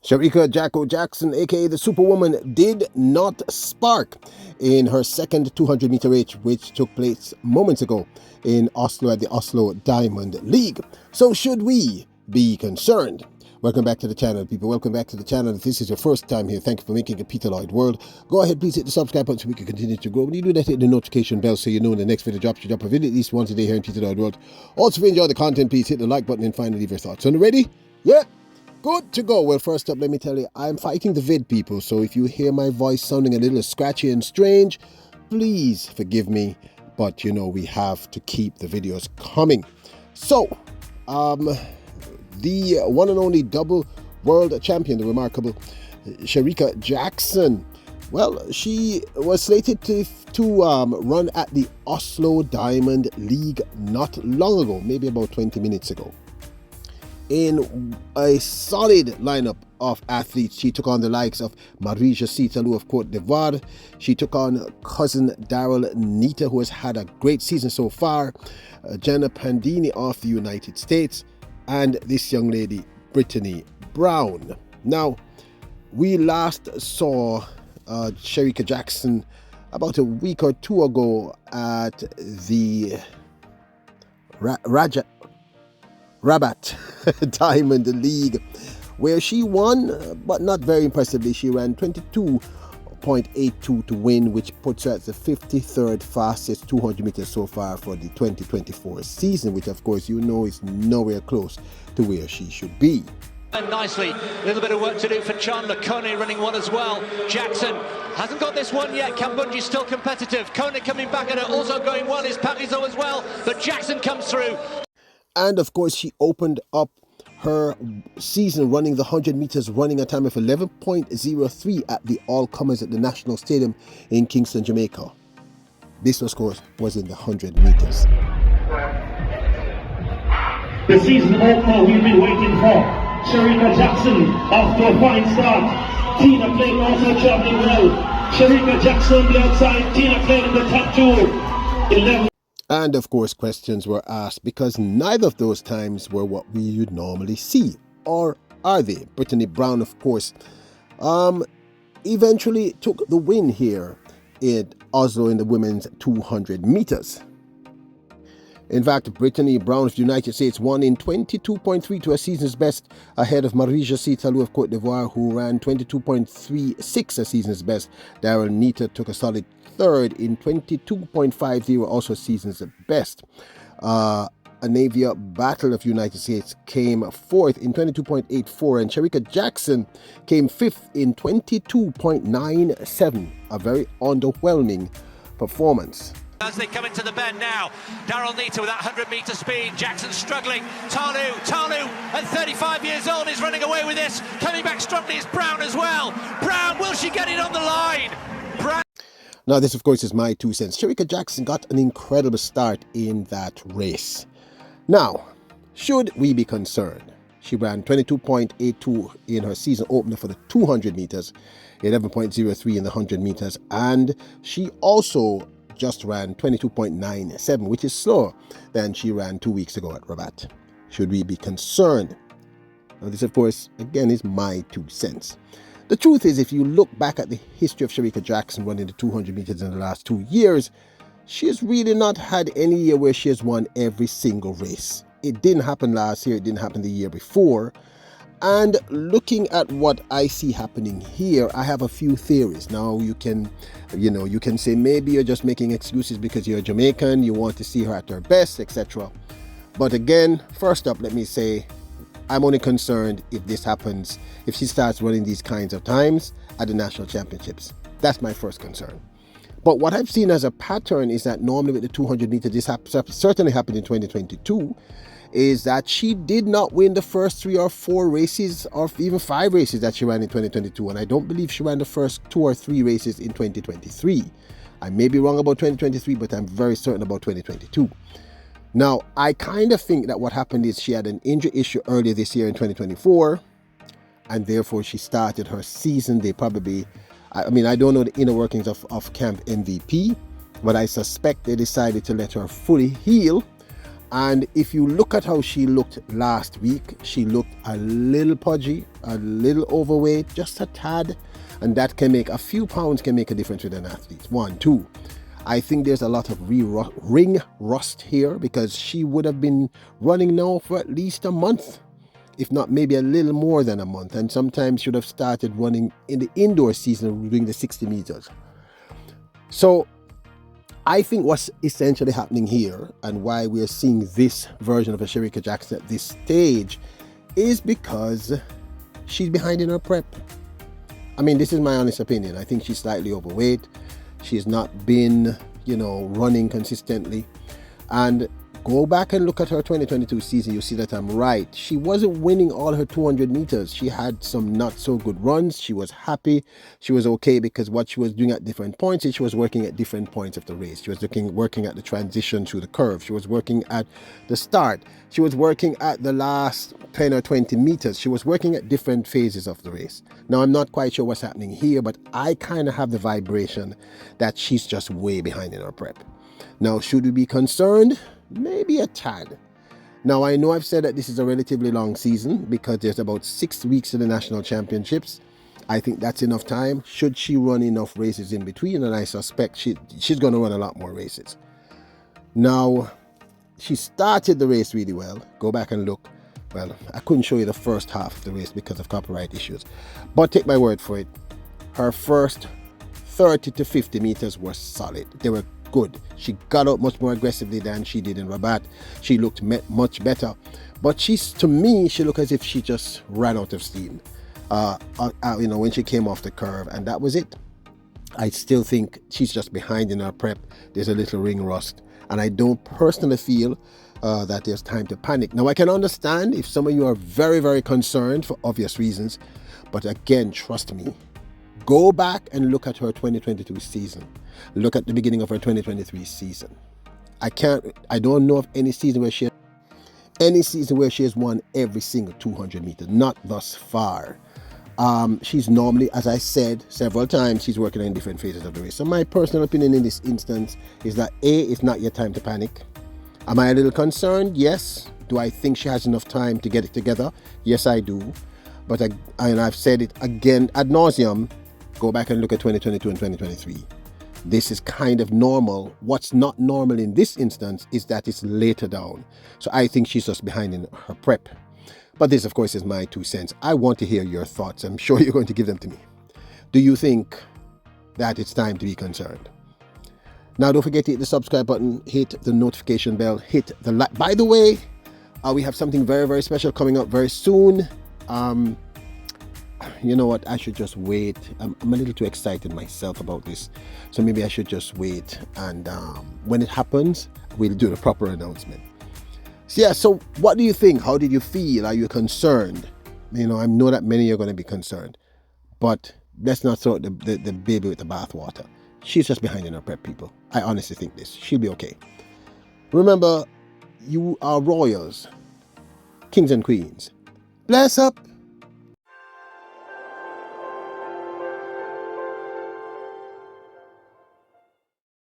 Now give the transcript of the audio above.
Shericka Jacko Jackson, aka the Superwoman, did not spark in her second 200-meter race, which took place moments ago in Oslo at the Oslo Diamond League. So should we be concerned? Welcome back to the channel, people. Welcome back to the channel. If this is your first time here, thank you for making it Peter Lloyd World. Go ahead, please hit the subscribe button so we can continue to grow. When you do that, hit the notification bell so you know when the next video drops. You drop a video at least once a day here in Peter Lloyd World. Also, if you enjoy the content, please hit the like button and finally leave your thoughts. So, ready? Yeah? Good to go. Well, first up, let me tell you, I'm fighting the vid, people. So if you hear my voice sounding a little scratchy and strange, please forgive me. But, you know, we have to keep the videos coming. So, the one and only double world champion, the remarkable Shericka Jackson, well, she was slated to run at the Oslo Diamond League not long ago, maybe about 20 minutes ago. In a solid lineup of athletes, she took on the likes of Marie-Josée Tallou of Côte d'Ivoire. She took on cousin Daryl Nita, who has had a great season so far, Jenna Pandini of the United States, and this young lady, Brittany Brown. Now, we last saw Shericka Jackson about a week or two ago at the Rabat Diamond League, where she won, but not very impressively. She ran 22.82 to win, which puts her at the 53rd fastest 200 meters so far for the 2024 season, which of course you know is nowhere close to where she should be. And nicely, a little bit of work to do for Chandler. Kone running one as well. Jackson hasn't got this one yet. Kambunji's still competitive. Kone coming back at it, also going well is Pamizo as well, but Jackson comes through. And of course, she opened up her season running the 100 meters, running a time of 11.03 at the all-comers at the National Stadium in Kingston, Jamaica. This, of course, was in the 100 meters. The season opener we've been waiting for. Shericka Jackson off to a fine start. Tina Clay also traveling well. Shericka Jackson on the outside. Tina Clay in the top two. 11. And of course, questions were asked because neither of those times were what we would normally see. Or are they? Brittany Brown, of course, eventually took the win here in Oslo in the women's 200 meters. In fact, Brittany Brown of the United States won in 22.3 to a season's best, ahead of Marie-Josée Tallou of Côte d'Ivoire, who ran 22.36, a season's best. Daryl Nita took a solid third in 22.50, also season's best. Anavia Battle of the United States came fourth in 22.84, and Shericka Jackson came fifth in 22.97, a very underwhelming performance. As they come into the bend now, Daryl Nita with that 100-meter speed. Jackson struggling. Tallou at 35 years old is running away with this. Coming back strongly is Brown as well. Brown, will she get it on the line? Brown. Now, this, of course, is my 2 cents. Shericka Jackson got an incredible start in that race. Now, should we be concerned? She ran 22.82 in her season opener for the 200 meters, 11.03 in the 100 meters, and she also just ran 22.97, which is slower than she ran 2 weeks ago at Rabat. Should we be concerned? Now, this, of course, again, is my 2 cents. The truth is, if you look back at the history of Shericka Jackson running the 200 meters in the last 2 years, she has really not had any year where she has won every single race. It didn't happen last year, it didn't happen the year before. And looking at what I see happening here, I have a few theories. Now, you can say maybe you're just making excuses because you're Jamaican, you want to see her at her best, etc. But again, first up, let me say, I'm only concerned if this happens, if she starts running these kinds of times at the national championships. That's my first concern. But what I've seen as a pattern is that normally with the 200 meters, this certainly happened in 2022, is that she did not win the first 3 or 4 races, or even 5 races that she ran in 2022. And I don't believe she ran the first 2 or 3 races in 2023. I may be wrong about 2023, but I'm very certain about 2022. Now, I kind of think that what happened is she had an injury issue earlier this year in 2024, and therefore she started her season. They probably, I don't know the inner workings of Camp MVP, but I suspect they decided to let her fully heal And if you look at how she looked last week, she looked a little pudgy, a little overweight, just a tad. And that can make a few pounds can make a difference with an athlete. 1, 2. I think there's a lot of ring rust here because she would have been running now for at least a month, if not maybe a little more than a month. And sometimes should have started running in the indoor season doing the 60 meters. So I think what's essentially happening here and why we are seeing this version of a Shericka Jackson at this stage is because she's behind in her prep. I mean, this is my honest opinion. I think she's slightly overweight. She's not been, running consistently. And go back and look at her 2022 season. You see that I'm right. She wasn't winning all her 200 meters. She had some not so good runs. She was happy. She was okay because what she was doing at different points is she was working at different points of the race. She was working at the transition through the curve. She was working at the start. She was working at the last 10 or 20 meters. She was working at different phases of the race. Now, I'm not quite sure what's happening here, but I kind of have the vibration that she's just way behind in her prep. Now, should we be concerned? Maybe a tad. Now, I know I've said that this is a relatively long season because there's about 6 weeks to the national championships. I think that's enough time. Should she run enough races in between, and I suspect she's going to run a lot more races. Now, she started the race really well. Go back and look. Well, I couldn't show you the first half of the race because of copyright issues. But take my word for it. Her first 30 to 50 meters were solid. They were good. She got out much more aggressively than she did in Rabat. She looked much better. But to me, she looked as if she just ran out of steam, when she came off the curve, and that was it. I still think she's just behind in her prep. There's a little ring rust, and I don't personally feel that there's time to panic. Now, I can understand if some of you are very, very concerned for obvious reasons, but again, trust me, go back and look at her 2022 season. Look at the beginning of her 2023 season. I don't know of any season where she has won every single 200 meters. Not thus far. She's normally, as I said several times, she's working in different phases of the race. So my personal opinion in this instance is that it's not yet time to panic. Am I a little concerned? Yes. Do I think she has enough time to get it together? Yes, I do. But I've said it again ad nauseum. Go back and look at 2022 and 2023. This is kind of normal. What's not normal in this instance is that it's later down. So I think she's just behind in her prep. But this, of course, is my 2 cents. I want to hear your thoughts. I'm sure you're going to give them to me. Do you think that it's time to be concerned? Now, don't forget to hit the subscribe button, hit the notification bell, hit the like. By the way, we have something very, very special coming up very soon. You know what? I should just wait. I'm a little too excited myself about this. So maybe I should just wait. And when it happens, we'll do the proper announcement. So yeah, so what do you think? How did you feel? Are you concerned? I know that many are going to be concerned. But let's not throw the baby with the bathwater. She's just behind in her prep, people. I honestly think this. She'll be okay. Remember, you are royals, kings and queens. Bless up.